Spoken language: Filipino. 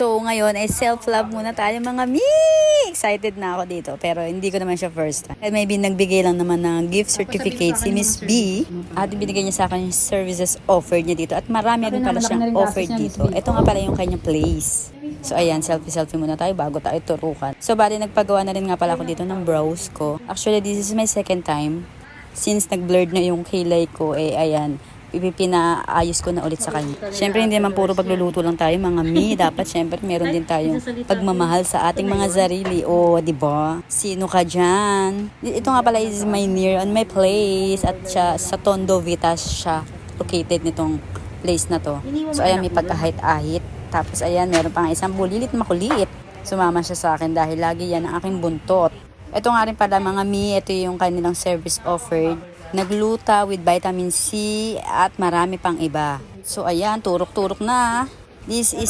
So, ngayon ay self-love muna tayo mga mi! Excited na ako dito. Pero hindi ko naman siya first time. Maybe nagbigay lang naman ng gift certificate si Miss B. At binigay niya sa akin yung services offered niya dito. At marami rin pala siyang offered dito. Ito nga pala yung kanyang place. So, ayan, selfie muna tayo bago tayo turukan. So, bali nagpagawa na rin nga pala ako dito ng brows ko. Actually, this is my second time. Since nag-blurred na yung kilay ko, ayan, pinaayos ko na ulit sa kanya. Siyempre, hindi naman puro pagluluto lang tayo, mga mi. Dapat, siyempre, meron din tayong pagmamahal sa ating mga sarili. O, diba? Sino ka dyan? Ito nga pala is my near on my place. At siya, sa Tondo Vitas siya located nitong place na to. So, ayan, may pagkahit-ahit. Tapos, ayan, meron pa nga isang bulilit makulit. Sumama siya sa akin dahil lagi yan ang aking buntot. Ito nga rin pala, mga mi. Ito yung kanilang service offered. Nagluta with vitamin C at marami pang iba. So ayan, turok-turok na. This is